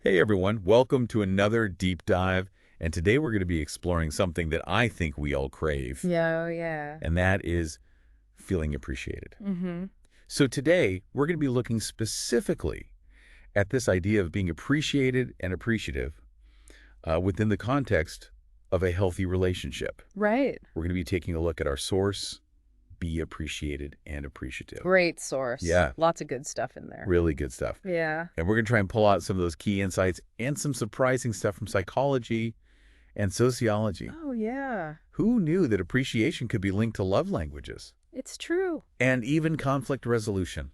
Hey everyone, welcome to another deep dive. And today we're going to be exploring something that I think we all crave, Yeah, oh yeah. and that is feeling appreciated. Mm-hmm. So today we're going to be looking specifically at this idea of being appreciated and appreciative within the context of a healthy relationship. Right. We're going to be taking a look at our source, be appreciated and appreciative. Great source. Yeah, Lots of good stuff in there. really good stuff. Yeah. And we're going to try and pull out some of those key insights and some surprising stuff from psychology and sociology. Oh yeah. Who knew that appreciation could be linked to love languages It's true. and even conflict resolution?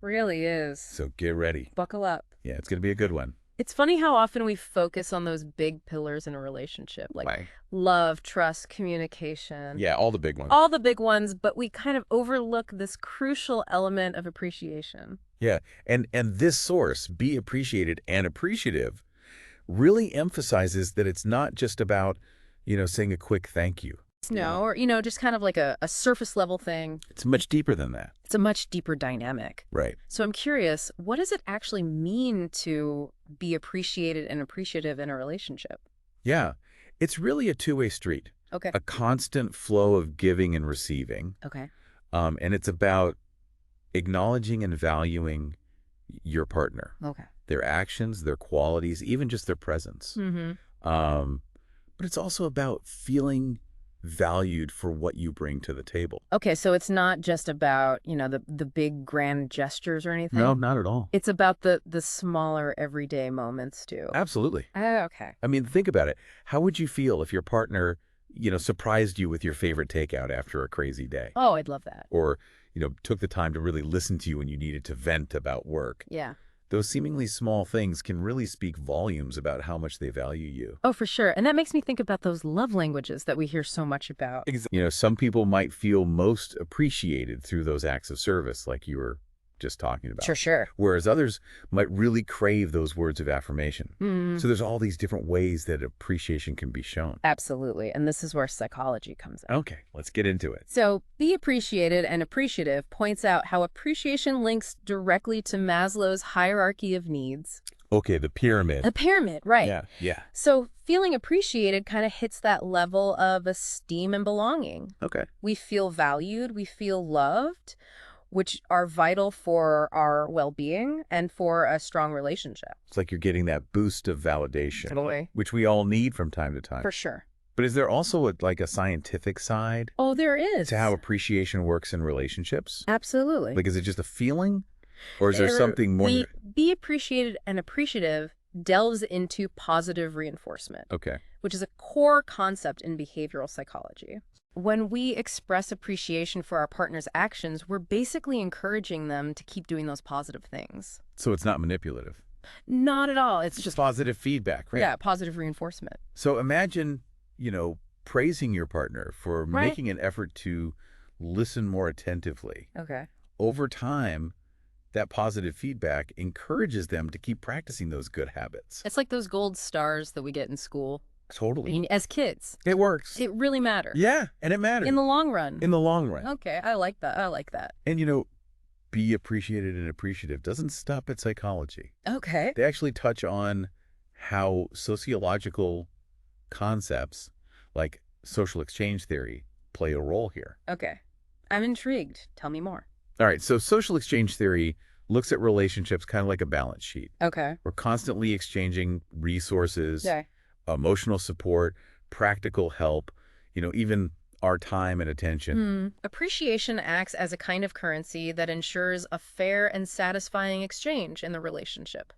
Really is. So get ready. Buckle up. Yeah, it's going to be a good one. It's funny how often we focus on those big pillars in a relationship, like Bye. love, trust, communication. Yeah, all the big ones. All the big ones, but we kind of overlook this crucial element of appreciation. Yeah, and this source, be appreciated and appreciative, really emphasizes that it's not just about, saying a quick thank you. No, or, just kind of like a surface level thing. It's much deeper than that. It's a much deeper dynamic. Right. So I'm curious, what does it actually mean to be appreciated and appreciative in a relationship? Yeah, it's really a two-way street, Okay. a constant flow of giving and receiving. Okay. And it's about acknowledging and valuing your partner, Okay. their actions, their qualities, even just their presence. Mm-hmm. But it's also about feeling valued for what you bring to the table. Okay, so it's not just about, the big grand gestures or anything? No, not at all. It's about the smaller everyday moments too. Absolutely. Oh, okay. I mean, think about it. How would you feel if your partner, surprised you with your favorite takeout after a crazy day? Oh, I'd love that. Or, took the time to really listen to you when you needed to vent about work? Yeah. Those seemingly small things can really speak volumes about how much they value you. Oh, for sure. And that makes me think about those love languages that we hear so much about. Some people might feel most appreciated through those acts of service, like you were just talking about. Sure. Whereas others might really crave those words of affirmation. Mm, So there's all these different ways that appreciation can be shown. absolutely. And this is where psychology comes in. Okay, let's get into it. So, Be Appreciated and Appreciative points out how appreciation links directly to Maslow's hierarchy of needs. Okay, the pyramid. A pyramid, right. Yeah. So, feeling appreciated kind of hits that level of esteem and belonging. Okay. We feel valued, we feel loved, which are vital for our well-being and for a strong relationship. It's like you're getting that boost of validation, Totally. which we all need from time to time. For sure. But is there also like a scientific side Oh, there is. to how appreciation works in relationships? Absolutely. Like, is it just a feeling? Or is there something more? Be Appreciated and Appreciative delves into positive reinforcement, Okay. which is a core concept in behavioral psychology. When we express appreciation for our partner's actions, we're basically encouraging them to keep doing those positive things. So it's not manipulative. Not at all. It's It's just, positive feedback, right? yeah, positive reinforcement. So imagine, praising your partner for Right. making an effort to listen more attentively. Okay. Over time, that positive feedback encourages them to keep practicing those good habits. It's like those gold stars that we get in school. I Totally. mean, as kids. It works. It really matters. Yeah, and it matters. In the long run. In the long run. Okay, I like that. I like that. And, be appreciated and appreciative doesn't stop at psychology. Okay. They actually touch on how sociological concepts like social exchange theory play a role here. Okay. I'm intrigued. Tell me more. All right, so social exchange theory looks at relationships kind of like a balance sheet. Okay. We're constantly exchanging resources, Yeah. emotional support, practical help, even our time and attention. Appreciation acts as a kind of currency that ensures a fair and satisfying exchange in the relationship.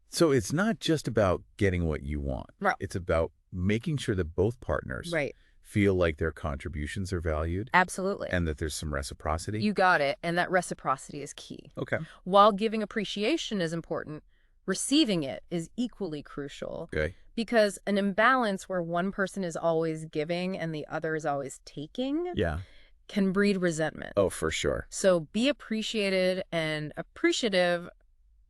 So it's not just about getting what you want. Right. It's about making sure that both partners Right. feel like their contributions are valued Absolutely. and that there's some reciprocity. You got it. And that reciprocity is key. Okay. While giving appreciation is important, receiving it is equally crucial. Okay. Because an imbalance where one person is always giving and the other is always taking Yeah. can breed resentment. Oh, for sure. So Be Appreciated and Appreciative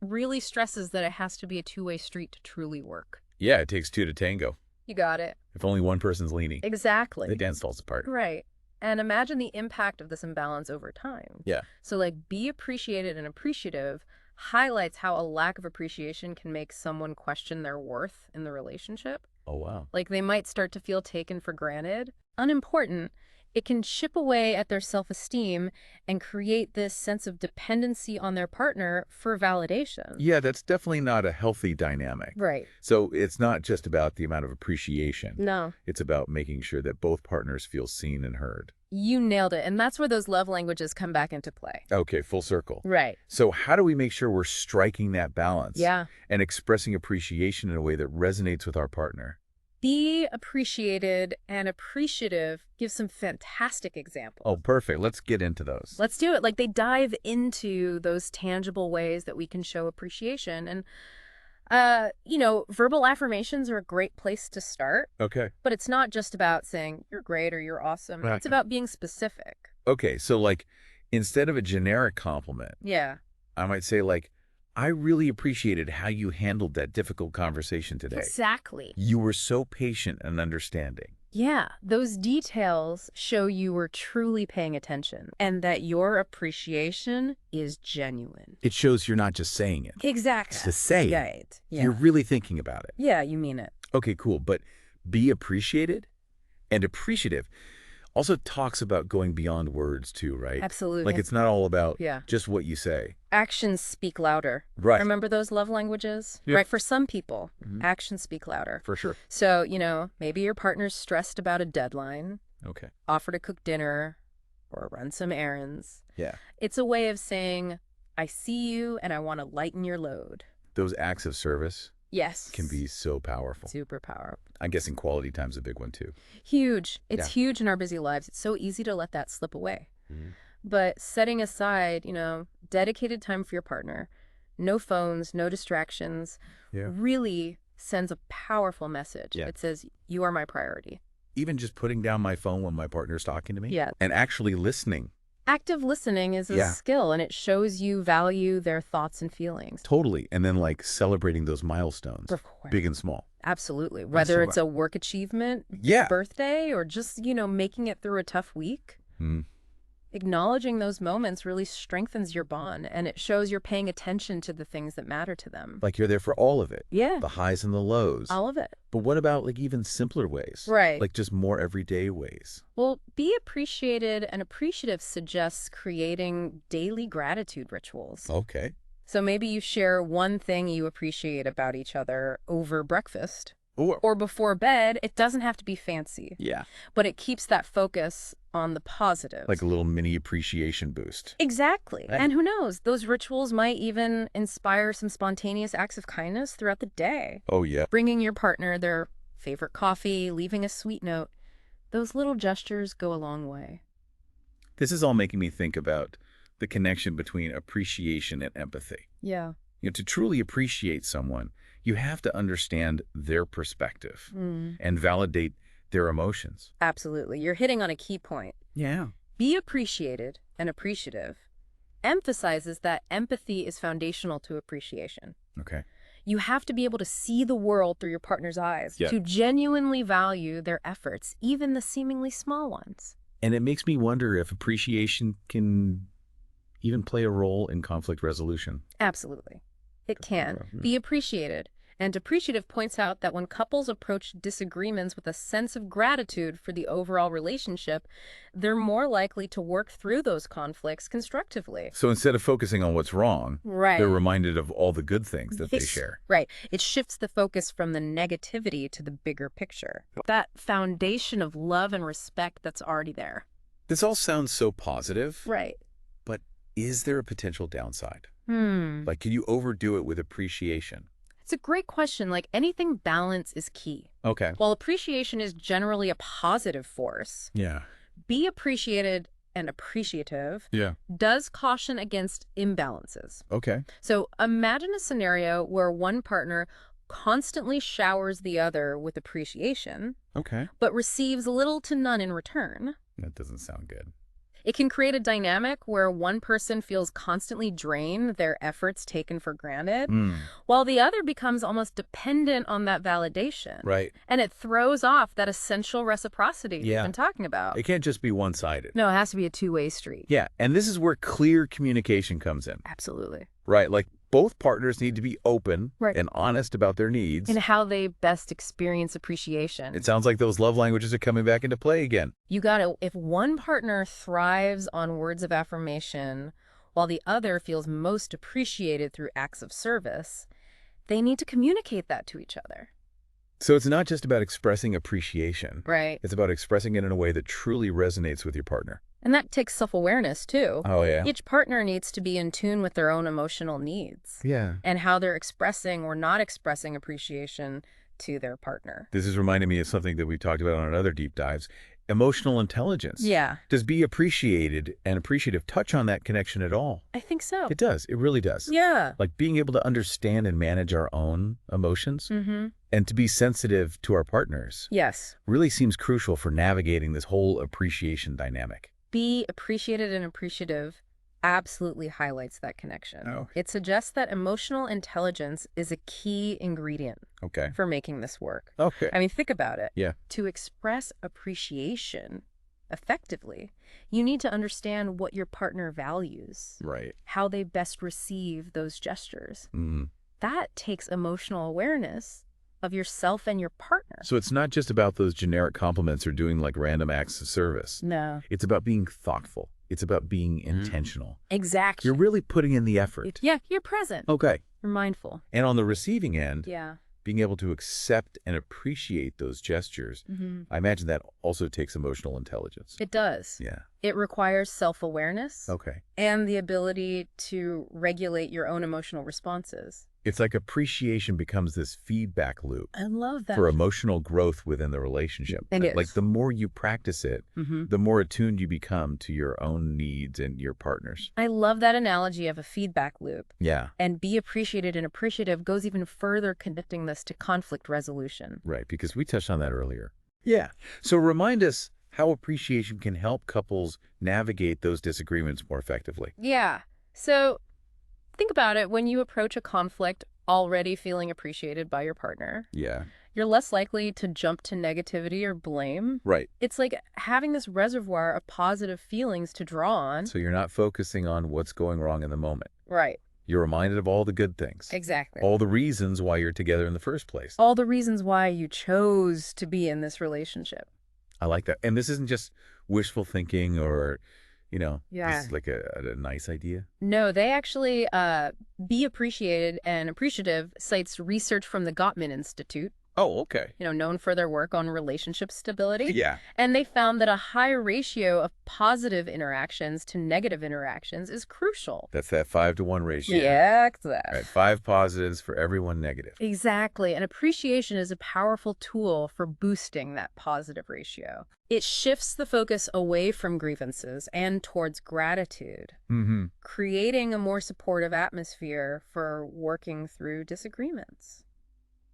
really stresses that it has to be a two-way street to truly work. Yeah, it takes two to tango. You got it. If only one person's leaning, Exactly. the dance falls apart. Right. And imagine the impact of this imbalance over time. Yeah. So Be Appreciated and Appreciative highlights how a lack of appreciation can make someone question their worth in the relationship. Oh, wow. Like they might start to feel taken for granted, unimportant. It can chip away at their self-esteem and create this sense of dependency on their partner for validation. Yeah, that's definitely not a healthy dynamic. Right. So it's not just about the amount of appreciation. No. It's about making sure that both partners feel seen and heard. You nailed it. And that's where those love languages come back into play. Okay, full circle. Right. So how do we make sure we're striking that balance Yeah. and expressing appreciation in a way that resonates with our partner? Be appreciated and appreciative gives some fantastic examples. Oh, perfect. Let's get into those. Let's do it. Like they dive into those tangible ways that we can show appreciation. And, verbal affirmations are a great place to start, Okay. but it's not just about saying you're great or you're awesome. Right. It's about being specific. Okay, so like instead of a generic compliment, Yeah, I might say like, I really appreciated how you handled that difficult conversation today. exactly. You were so patient and understanding. Yeah, those details show you were truly paying attention and that your appreciation is genuine. It shows you're not just saying it. Exactly. To say it. Right. Yeah. You're really thinking about it. Yeah, you mean it. Okay, cool. But be appreciated and appreciative also talks about going beyond words too, right? Absolutely. Like it's not all about Yeah. just what you say. Actions speak louder. Right. Remember those love languages? Yep. Right. For some people, Mhm. actions speak louder. For sure. So, maybe your partner's stressed about a deadline, Okay. offer to cook dinner, or run some errands. Yeah. It's a way of saying, I see you and I want to lighten your load. Those acts of service Yes. can be so powerful. super powerful. I'm guessing quality time's a big one too. Huge. It's Yeah. huge in our busy lives. It's so easy to let that slip away. Mhm. But setting aside, dedicated time for your partner, no phones, no distractions, Yeah. really sends a powerful message. Yeah. It says, you are my priority. Even just putting down my phone when my partner's talking to me. Yeah. And actually listening. Active listening is a Yeah. skill, and it shows you value their thoughts and feelings. Totally. And then like celebrating those milestones, Of course. big and small. Absolutely. Whether it's a work achievement, Yeah. birthday, or just, making it through a tough week. Mm. Acknowledging those moments really strengthens your bond, and it shows you're paying attention to the things that matter to them. Like you're there for all of it. Yeah, The highs and the lows. all of it. But what about like even simpler ways? Right. Like just more everyday ways. Well, be appreciated and appreciative suggests creating daily gratitude rituals. Okay. So maybe you share one thing you appreciate about each other over breakfast Or before bed. It doesn't have to be fancy, yeah. but it keeps that focus on the positives. Like a little mini appreciation boost. Exactly. Right. And who knows, those rituals might even inspire some spontaneous acts of kindness throughout the day. Oh yeah. Bringing your partner their favorite coffee, leaving a sweet note. Those little gestures go a long way. This is all making me think about the connection between appreciation and empathy. Yeah. To truly appreciate someone, you have to understand their perspective and validate their emotions. Absolutely. You're hitting on a key point. Yeah. Be appreciated and appreciative emphasizes that empathy is foundational to appreciation. Okay. You have to be able to see the world through your partner's eyes, Yeah. to genuinely value their efforts, even the seemingly small ones. And it makes me wonder if appreciation can even play a role in conflict resolution. Absolutely. It can. Be appreciated. And appreciative points out that when couples approach disagreements with a sense of gratitude for the overall relationship, they're more likely to work through those conflicts constructively. So instead of focusing on what's wrong, Right. they're reminded of all the good things that they This- share. Right. It shifts the focus from the negativity to the bigger picture. That foundation of love and respect that's already there. This all sounds so positive, Right. but is there a potential downside? Hmm. Like, can you overdo it with appreciation? It's a great question. Like anything, balance is key. Okay. While appreciation is generally a positive force, Yeah. be appreciated and appreciative Yeah. does caution against imbalances. Okay. So imagine a scenario where one partner constantly showers the other with appreciation, Okay. but receives little to none in return. That doesn't sound good. It can create a dynamic where one person feels constantly drained, their efforts taken for granted, while the other becomes almost dependent on that validation. Right. And it throws off that essential reciprocity Yeah. we've been talking about. It can't just be one-sided. No, it has to be a two-way street. Yeah. And this is where clear communication comes in. Absolutely. Right. Like both partners need to be open Right. and honest about their needs. And how they best experience It appreciation. sounds like those love languages are coming back into play again. You gotta, if one partner thrives on words of affirmation while the other feels most appreciated through acts of service, they need to communicate that to each other. So it's not just about expressing appreciation. Right. It's about expressing it in a way that truly resonates with your partner. And that takes self-awareness, too. Oh, yeah? Each partner needs to be in tune with their own emotional needs Yeah. and how they're expressing or not expressing appreciation to their partner. This is reminding me of something that we've talked about on other deep dives. Emotional intelligence. Yeah, Does be appreciated and appreciative touch on that connection at all? I think so. It does. It really does. Yeah. Like being able to understand and manage our own emotions Mm-hmm. and to be sensitive to our partners Yes. really seems crucial for navigating this whole appreciation dynamic. Be appreciated and appreciative absolutely highlights that connection. Oh. It suggests that emotional intelligence is a key ingredient Okay. for making this work. Okay. I mean, think about it. Yeah. To express appreciation effectively, you need to understand what your partner values, Right. how they best receive those gestures. Mm. That takes emotional awareness of yourself and your partner. So it's not just about those generic compliments or doing like random acts of service. No. It's about being thoughtful. It's about being intentional. Exactly. You're really putting in the effort. Yeah, you're present. Okay. You're mindful. And on the receiving end, Yeah. being able to accept and appreciate those gestures, Mm-hmm. I imagine that also takes emotional intelligence. It does. Yeah. It requires self-awareness Okay. and the ability to regulate your own emotional responses. It's like appreciation becomes this feedback loop I love that. for emotional growth within the relationship. It is. Like the more you practice it, Mm-hmm. the more attuned you become to your own needs and your partner's. I love that analogy of a feedback loop. Yeah. And be appreciated and appreciative goes even further connecting this to conflict resolution. Right, because we touched on that earlier. Yeah. So remind us how appreciation can help couples navigate those disagreements more effectively. Yeah. So think about it. When you approach a conflict already feeling appreciated by your partner, Yeah. you're less likely to jump to negativity or blame. Right. It's like having this reservoir of positive feelings to draw on. So you're not focusing on what's going wrong in the moment. Right. You're reminded of all the good things. Exactly. All the reasons why you're together in the first place. All the reasons why you chose to be in this relationship. I like that. And this isn't just wishful thinking or, Yeah. this is like a nice idea. No, they actually, Be Appreciated and Appreciative cites research from the Gottman Institute, Oh, okay. known for their work on relationship stability. Yeah. And they found that a high ratio of positive interactions to negative interactions is crucial. That's that 5-to-1 ratio. Yeah, exactly. Right. 5 positives for every 1 negative. Exactly. And appreciation is a powerful tool for boosting that positive ratio. It shifts the focus away from grievances and towards gratitude, Mm-hmm. creating a more supportive atmosphere for working through disagreements.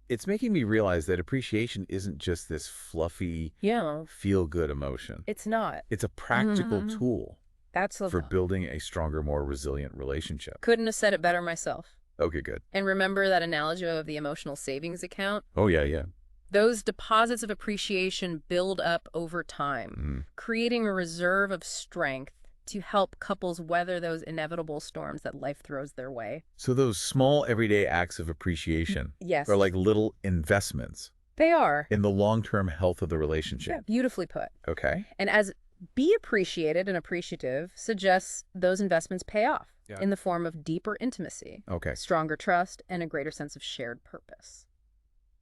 It's making me realize that appreciation isn't just this fluffy, Yeah, feel-good emotion. it's not. It's a practical Mhm. tool That's for building a stronger, more resilient relationship. Couldn't have said it better myself. Okay, good. And remember that analogy of the emotional savings account? Oh, yeah, yeah. Those deposits of appreciation build up over time, Mm. creating a reserve of strength to help couples weather those inevitable storms that life throws their way. So those small, everyday acts of appreciation Yes. are like little investments They are. in the long-term health of the Yeah, relationship. beautifully put. Okay. And as be appreciated and appreciative suggests those investments pay off Yeah. in the form of deeper intimacy, Okay. stronger trust, and a greater sense of shared purpose.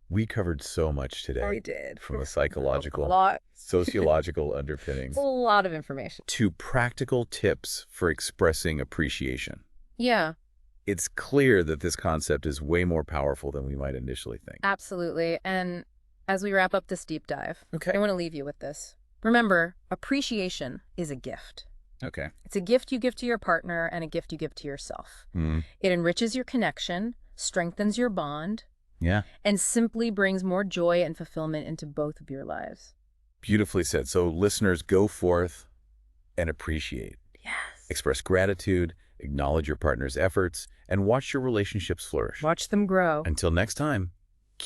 We covered so much today. did. From a psychological, lot. sociological underpinnings A lot of information. to practical tips for expressing appreciation. Yeah, It's clear that this concept is way more powerful than we might initially think. absolutely. And as we wrap up this deep dive, I Okay. want to leave you with this. Remember, appreciation is a gift. Okay. It's a gift you give to your partner and a gift you give to yourself. Mm. It enriches your connection, strengthens your bond, Yeah. and simply brings more joy and fulfillment into both of your lives. Beautifully said. So listeners, go forth and appreciate. Yes. Express gratitude, acknowledge your partner's efforts, and watch your relationships flourish. Watch them grow. Until next time.